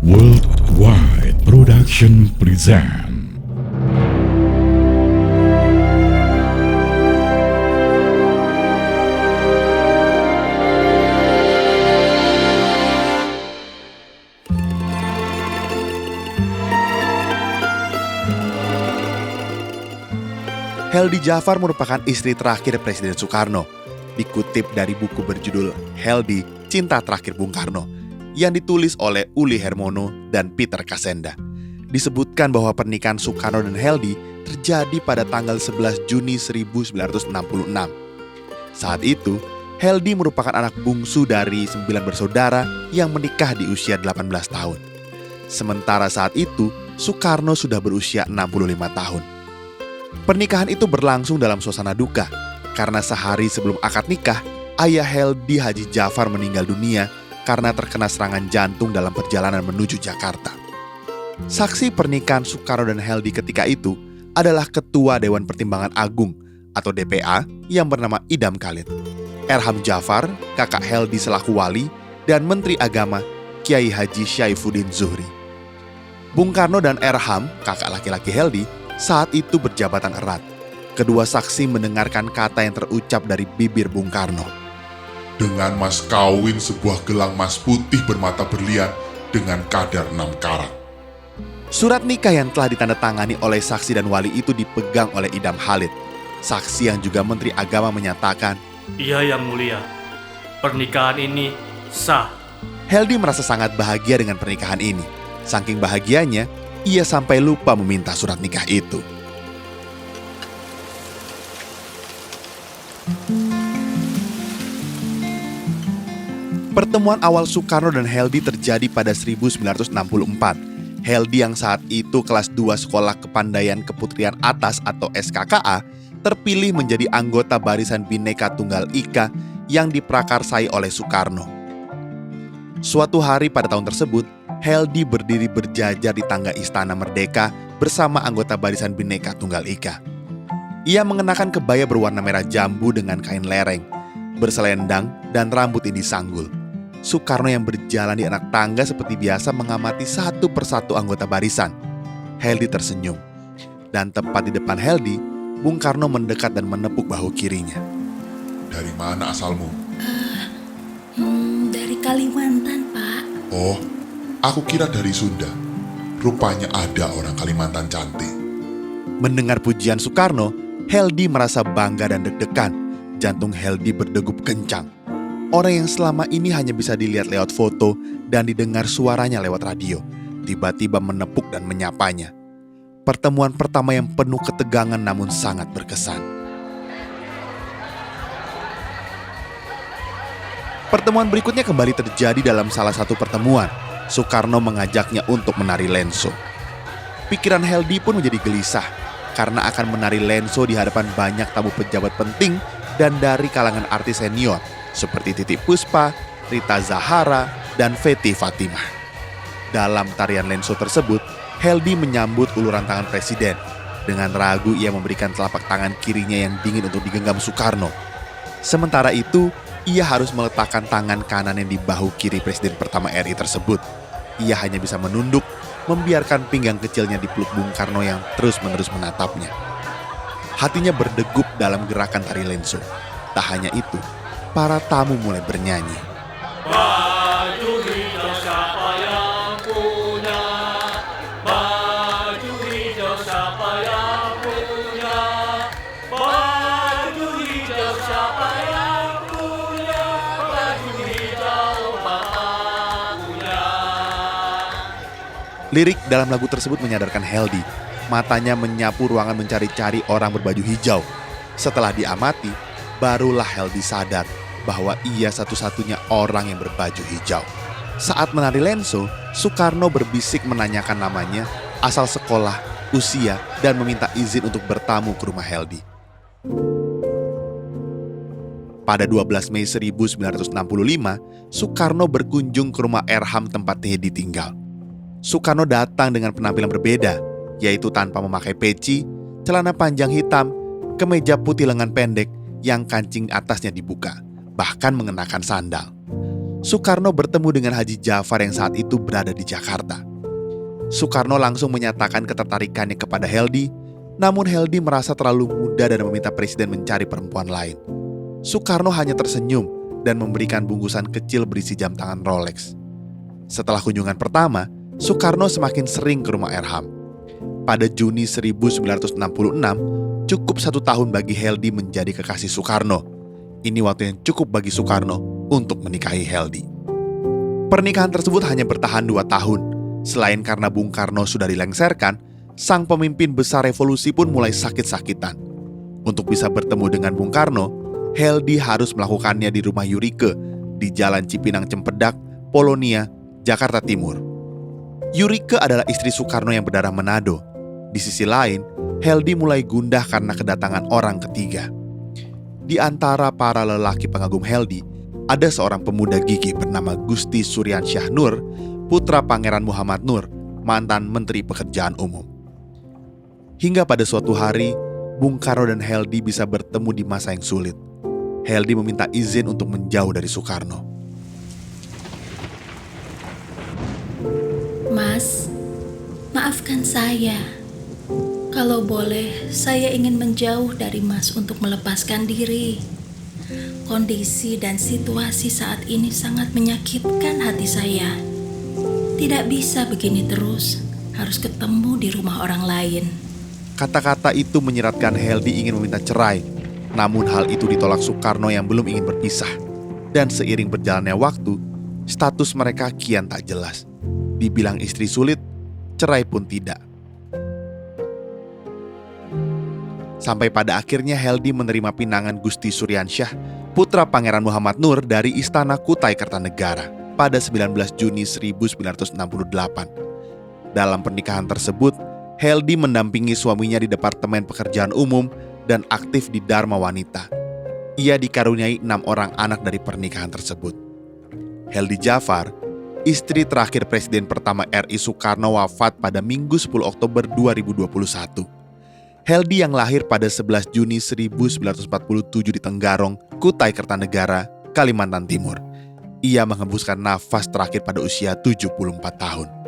Worldwide Production present. Heldy Jafar merupakan istri terakhir Presiden Soekarno. Dikutip dari buku berjudul Heldy, Cinta Terakhir Bung Karno, yang ditulis oleh Uli Hermono dan Peter Kasenda. Disebutkan bahwa pernikahan Soekarno dan Heldy terjadi pada tanggal 11 Juni 1966. Saat itu, Heldy merupakan anak bungsu dari 9 bersaudara yang menikah di usia 18 tahun. Sementara saat itu, Soekarno sudah berusia 65 tahun. Pernikahan itu berlangsung dalam suasana duka, karena sehari sebelum akad nikah, ayah Heldy Haji Jafar meninggal dunia karena terkena serangan jantung dalam perjalanan menuju Jakarta. Saksi pernikahan Soekarno dan Heldy ketika itu adalah Ketua Dewan Pertimbangan Agung atau DPA yang bernama Idam Khalid, Erham Jafar, kakak Heldy selaku wali, dan Menteri Agama Kiai Haji Syaifuddin Zuhri. Bung Karno dan Erham, kakak laki-laki Heldy, saat itu berjabatan erat. Kedua saksi mendengarkan kata yang terucap dari bibir Bung Karno. Dengan mas kawin sebuah gelang mas putih bermata berlian dengan kadar 6 karat. Surat nikah yang telah ditandatangani oleh saksi dan wali itu dipegang oleh Idam Khalid. Saksi yang juga Menteri Agama menyatakan, "Iya yang mulia, pernikahan ini sah." Heldy merasa sangat bahagia dengan pernikahan ini. Saking bahagianya, ia sampai lupa meminta surat nikah itu. Pertemuan awal Soekarno dan Heldy terjadi pada 1964. Heldy yang saat itu kelas 2 Sekolah Kepandaian Keputrian Atas atau SKKA terpilih menjadi anggota Barisan Bhinneka Tunggal Ika yang diprakarsai oleh Soekarno. Suatu hari pada tahun tersebut, Heldy berdiri berjajar di tangga Istana Merdeka bersama anggota Barisan Bhinneka Tunggal Ika. Ia mengenakan kebaya berwarna merah jambu dengan kain lereng, berselendang, dan rambut yang disanggul. Soekarno yang berjalan di anak tangga seperti biasa mengamati satu persatu anggota barisan. Heldy tersenyum. Dan tepat di depan Heldy, Bung Karno mendekat dan menepuk bahu kirinya. Dari mana asalmu? Dari Kalimantan, Pak. Oh, aku kira dari Sunda. Rupanya ada orang Kalimantan cantik. Mendengar pujian Soekarno, Heldy merasa bangga dan deg-degan. Jantung Heldy berdegup kencang. Orang yang selama ini hanya bisa dilihat lewat foto dan didengar suaranya lewat radio, tiba-tiba menepuk dan menyapanya. Pertemuan pertama yang penuh ketegangan namun sangat berkesan. Pertemuan berikutnya kembali terjadi dalam salah satu pertemuan. Soekarno mengajaknya untuk menari lenso. Pikiran Heldy pun menjadi gelisah karena akan menari lenso di hadapan banyak tamu pejabat penting dan dari kalangan artis senior seperti Titiek Puspa, Rita Zahara, dan Fety Fatimah. Dalam tarian lenso tersebut, Heldy menyambut uluran tangan presiden. Dengan ragu ia memberikan telapak tangan kirinya yang dingin untuk digenggam Soekarno. Sementara itu, ia harus meletakkan tangan kanannya di bahu kiri presiden pertama RI tersebut. Ia hanya bisa menunduk, membiarkan pinggang kecilnya dipeluk Bung Karno yang terus-menerus menatapnya. Hatinya berdegup dalam gerakan tari lenso. Tak hanya itu, para tamu mulai bernyanyi. Baju hijau siapa yang punya? Baju hijau siapa yang punya? Baju hijau siapa yang punya? Baju hijau bapak punya. Lirik dalam lagu tersebut menyadarkan Heldy. Matanya menyapu ruangan mencari-cari orang berbaju hijau. Setelah diamati, barulah Heldy sadar bahwa ia satu-satunya orang yang berbaju hijau. Saat menari lenso, Soekarno berbisik menanyakan namanya, asal sekolah, usia, dan meminta izin untuk bertamu ke rumah Heldy. Pada 12 Mei 1965, Soekarno berkunjung ke rumah Erham tempat Heldy tinggal. Soekarno datang dengan penampilan berbeda, yaitu tanpa memakai peci, celana panjang hitam, kemeja putih lengan pendek yang kancing atasnya dibuka, bahkan mengenakan sandal. Soekarno bertemu dengan Haji Jafar yang saat itu berada di Jakarta. Soekarno langsung menyatakan ketertarikannya kepada Heldy, namun Heldy merasa terlalu muda dan meminta presiden mencari perempuan lain. Soekarno hanya tersenyum dan memberikan bungkusan kecil berisi jam tangan Rolex. Setelah kunjungan pertama, Soekarno semakin sering ke rumah Erham. Pada Juni 1966, cukup 1 tahun bagi Heldy menjadi kekasih Soekarno. Ini waktu yang cukup bagi Soekarno untuk menikahi Heldy. Pernikahan tersebut hanya bertahan 2 tahun. Selain karena Bung Karno sudah dilengsarkan, sang pemimpin besar revolusi pun mulai sakit-sakitan. Untuk bisa bertemu dengan Bung Karno, Heldy harus melakukannya di rumah Yurike di Jalan Cipinang Cempedak, Polonia, Jakarta Timur. Yurike adalah istri Soekarno yang berdarah Manado. Di sisi lain, Heldy mulai gundah karena kedatangan orang ketiga. Di antara para lelaki pengagum Heldy, ada seorang pemuda gigih bernama Gusti Suryansyah Nur, putra Pangeran Muhammad Nur, mantan Menteri Pekerjaan Umum. Hingga pada suatu hari, Bung Karno dan Heldy bisa bertemu di masa yang sulit. Heldy meminta izin untuk menjauh dari Soekarno. Mas, maafkan saya. Kalau boleh, saya ingin menjauh dari Mas untuk melepaskan diri. Kondisi dan situasi saat ini sangat menyakitkan hati saya. Tidak bisa begini terus, harus ketemu di rumah orang lain. Kata-kata itu menyeratkan Heldy ingin meminta cerai. Namun hal itu ditolak Soekarno yang belum ingin berpisah. Dan seiring berjalannya waktu, status mereka kian tak jelas. Dibilang istri sulit, cerai pun tidak. Sampai pada akhirnya Heldy menerima pinangan Gusti Suryansyah, putra Pangeran Muhammad Nur dari Istana Kutai Kertanegara pada 19 Juni 1968. Dalam pernikahan tersebut, Heldy mendampingi suaminya di Departemen Pekerjaan Umum dan aktif di Dharma Wanita. Ia dikaruniai 6 orang anak dari pernikahan tersebut. Heldy Jafar, istri terakhir Presiden pertama RI Soekarno, wafat pada Minggu 10 Oktober 2021. Heldy yang lahir pada 11 Juni 1947 di Tenggarong, Kutai Kertanegara, Kalimantan Timur. Ia menghembuskan nafas terakhir pada usia 74 tahun.